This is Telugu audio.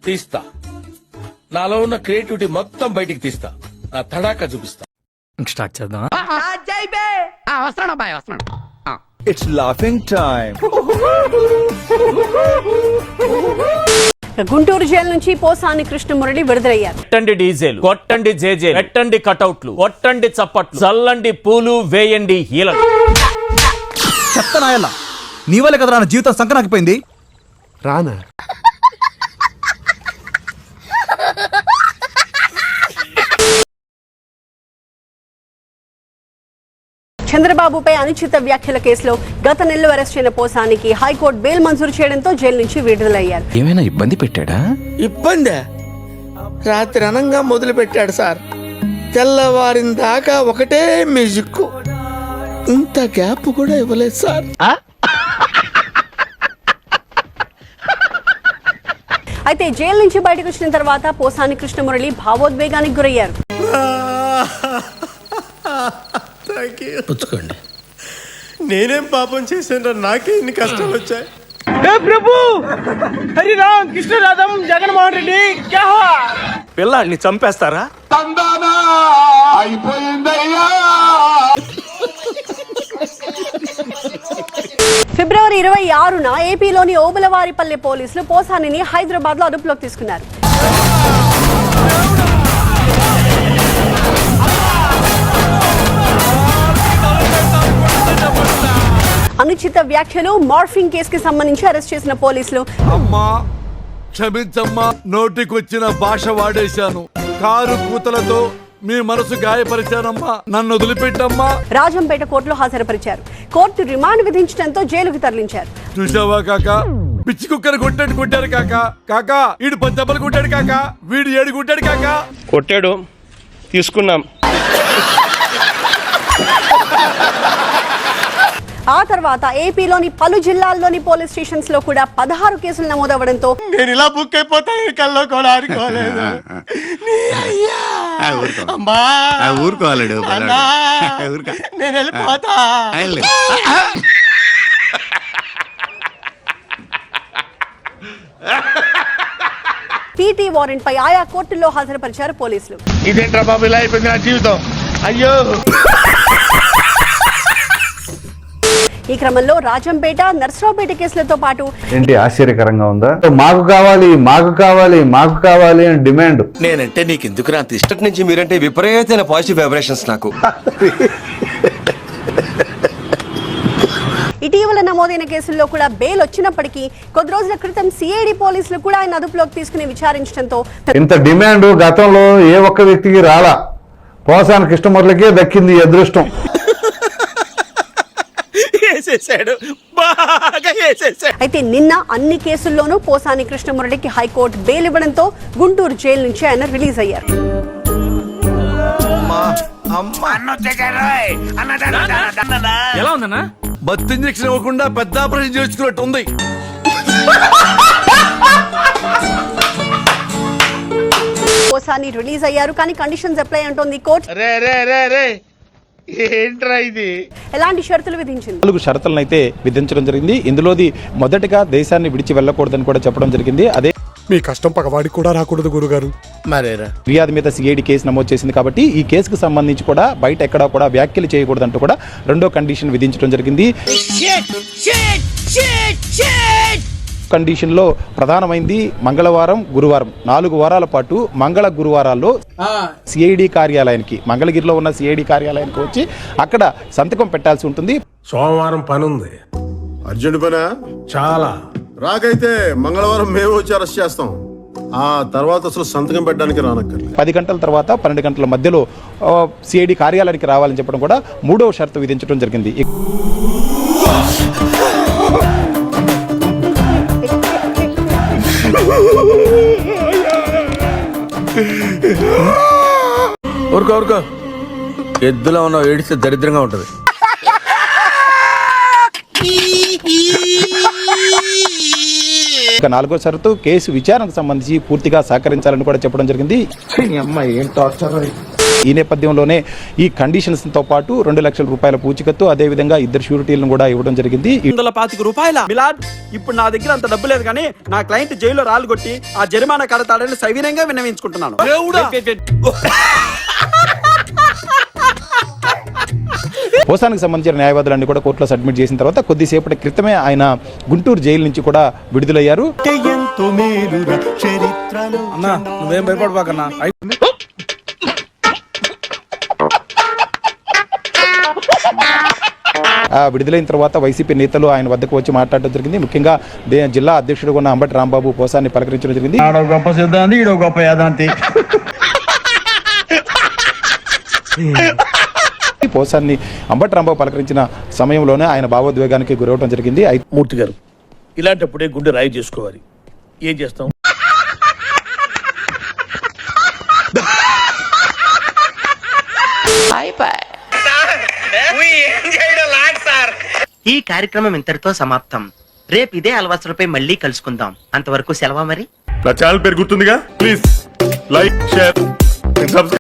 తీస్తా, నాలో ఉన్న క్రియేటివిటీ మొత్తం బయటికి తీస్తా, నా తడాకా చూపిస్తా. స్టార్ట్ చేద్దాం. It's laughing time. Guntur jail నుంచి పోసాని కృష్ణమురళి విడుదలయ్యారు. కొట్టండి డీజేలు, కొట్టండి జేజే, పెట్టండి కటౌట్లు, కొట్టండి చప్పట్లు, చల్లండి పూలు, వేయండి హీలలు. చెత్తనాయల్లా నీ వల్ల కదరా నా జీవితం సంకనాకిపోయింది. రానా చంద్రబాబుపై అనుచిత వ్యాఖ్యల కేసులో గత నెలలో అరెస్ట్ అయిన పోసానికి హైకోర్టు బెయిల్ మంజూరు చేయడంతో జైలు నుంచి విడుదలయ్యారు. ఏమైనా ఇబ్బంది పెట్టాడా? ఇబ్బందే, రాత్రి అనంగా మొదలు పెట్టాడు సార్. తెల్లవారిన దాకా ఒకటే మ్యూజిక్, ఇంత గ్యాప్ కూడా ఇవ్వలేదు సార్. అయితే జైలు నుంచి బయటకు వచ్చిన తర్వాత పోసాని కృష్ణమురళి భావోద్వేగానికి గురయ్యారు. పుచ్చుకోండి. నేనేం పాపం చేశాను, నాకే ఇన్ని కష్టాలు వచ్చాయి. ప్రభు హరిరామ్ కృష్ణరాధం జగన్మోహన్ రెడ్డి పిల్లాడిని చంపేస్తారా? ఫిబ్రవరి 26న ఏపీలోని ఓబులవారిపల్లి పోలీసులు పోసానిని హైదరాబాద్ లో అదుపులోకి తీసుకున్నారు. అనుచిత వ్యాఖ్యలు, మార్ఫింగ్ కేసుకి సంబంధించి అరెస్ట్ చేసిన పోలీసులు అమ్మా క్షమించమ్మా, నోటికొచ్చిన భాష వాడేశాను, కారు కూతలతో మీ మనసు గాయపరిచానమ్మా, నన్ను వదిలిపెట్టమ్మా. రాజంపేట కోర్టులో హాజరుపరిచారు. కోర్టు రిమాండ్ విధించడంతో జైలుకు తరలించారు. చూసావా కాకా, పిచ్చి కుక్కను కొట్టాడు కొట్టాడు కాకా. కాకా వీడు 10 దెబ్బలు కొట్టాడు కాకా, వీడు 7 కొట్టాడు కాకా. కొట్టాడు, తీసుకున్నాం. ఆ తర్వాత ఏపీలోని పలు జిల్లాల్లోని పోలీస్ స్టేషన్స్ లో కూడా 16 కేసులు నమోదవడంతో నేను ఇలా బుక్ అయిపోతాను కల్లో కూడా ఆడుకోలేదు. ఊరుకోవాలడు నేను వెళ్ళిపోతా. పీటీ వారెంట్ పై ఆయా కోర్టుల్లో హాజరుపరిచారు పోలీసులు. ఇదేంట్రా బాబు ఇలా అయిపోయింది నా జీవితం, అయ్యో. ఈ క్రమంలో రాజంపేట, నర్సరావుపేట కేసులతో పాటు ఏంటి ఆశ్చర్యకరంగా ఉందా? మాకు కావాలి మాకు కావాలి మాకు కావాలి అని డిమాండ్. నేనంటే నీకు ఎందుకు రా అంత ఇష్టం? నుంచి మీరంటే విపరీతమైన పాజిటివ్ వైబ్రేషన్స్ నాకు. ఇటీవల నమోదైన కేసుల్లో కూడా బెయిల్ వచ్చినప్పటికీ కొద్ది రోజుల క్రితం సిఐడి పోలీసులు కూడా ఆయన అదుపులోకి తీసుకుని విచారించడంతో ఇంత డిమాండ్ గతంలో ఏ ఒక్క వ్యక్తికి రాలా, పోసాని కృష్ణమురళికే దక్కింది ఈ అదృష్టం. అయితే నిన్న అన్ని కేసుల్లోనూ పోసాని కృష్ణమురళికి హైకోర్టు బెయిల్ ఇవ్వడంతో గుంటూరు జైలు నుంచి ఆయన రిలీజ్ అయ్యారు. ఎలా ఉందన్నా? బత్ ఇంజక్షన్ ఇవ్వకుండా పెద్ద ఆపరేషన్ చేసుకున్నట్టు ఉంది. పోసాని రిలీజ్ అయ్యారు, కానీ కండిషన్స్ అప్లై అంటోంది కోర్టు. ఏంట్రా ఇది? ఎలాంటి షరతులు విధించింది? 4 షరతులను అయితే విధించడం జరిగింది. ఇందులోది మొదటగా దేశాన్ని విడిచి వెళ్ళకూడదని కూడా చెప్పడం జరిగింది. అదే మీ కష్టం పగవాడికి కూడా రాకూడదు గురుగారు. మరేరా ఫిర్యాదు మీద సిఐడి కేసు నమోదు చేసింది కాబట్టి ఈ కేసుకు సంబంధించి కూడా బయట ఎక్కడా కూడా వ్యాఖ్యలు చేయకూడదంటూ కూడా 2వ కండిషన్ విధించడం జరిగింది. కండిషన్ లో ప్రధానమైంది మంగళవారం, గురువారం 4 వారాల పాటు మంగళ గురువారాల్లో సిఐడి కార్యాలయానికి, మంగళగిరిలో ఉన్న సిఐడి కార్యాలయానికి వచ్చి అక్కడ సంతకం పెట్టాల్సి ఉంటుంది. సోమవారం పని ఉంది, అర్జెంట్ పనా చాలా. రాకైతే మంగళవారం మేము వచ్చి అరెస్ట్ చేస్తాం. ఆ తర్వాత అసలు సంతకం పెట్టడానికి రానక్కర్లేదు. 10 గంటల తర్వాత 12 గంటల మధ్యలో సిఐడి కార్యాలయానికి రావాలని చెప్పడం కూడా 3వ షరతు విధించడం జరిగింది. ఊరుకో, ఎద్దులో ఉన్న ఏడిస్తే దరిద్రంగా ఉంటది. ఇక 4వ షరతు కేసు విచారణకు సంబంధించి పూర్తిగా సహకరించాలని కూడా చెప్పడం జరిగింది. ఈ నేపథ్యంలోనే ఈ కండిషన్స్ తో పాటు 2 లక్షల రూపాయల పూచికత్తు, అదేవిధంగా 2 షూరిటీలను కూడా ఇవ్వడం జరిగింది. రూపాయల మిలాడ్ ఇప్పుడు నా దగ్గర అంత డబ్బు లేదు కానీ నా క్లయింట్ జైల్లో రాళ్ళు కొట్టి ఆ జరిమానా కడతాడని సవినయంగా విన్నవించుకుంటున్నాను. పోసానికి సంబంధించిన న్యాయవాదులన్నీ కూడా కోర్టులో సబ్మిట్ చేసిన తర్వాత కొద్దిసేపటి క్రితమే ఆయన గుంటూరు జైలు నుంచి కూడా విడుదలయ్యారు. నువ్వేం భయపడబాకన్నా. విడుదలైన తర్వాత వైసీపీ నేతలు ఆయన వద్దకు వచ్చి మాట్లాడడం జరిగింది. ముఖ్యంగా జిల్లా అధ్యక్షుడుగా ఉన్న అంబటి రాంబాబు పోసాన్ని పలకరించడం జరిగింది. గొప్ప సిద్ధాంతి, ఈడో గొప్ప యాదాంతి. పోసాన్ని అంబటి రాంబాబు పలకరించిన సమయంలోనే ఆయన భావోద్వేగానికి గురవడం జరిగింది. మూర్తి గారు, ఇలాంటప్పుడే గుండె రాయి చేసుకోవాలి. ఏం చేస్తాం? ఈ కార్యక్రమం ఇంతటితో సమాప్తం. రేపు ఇదే అలవాసులపై మళ్ళీ కలుసుకుందాం. అంతవరకు సెలవా మరి. నా ఛానల్ పేరు గుర్తుందిగా, ప్లీజ్ లైక్, షేర్, సబ్స్క్రైబ్.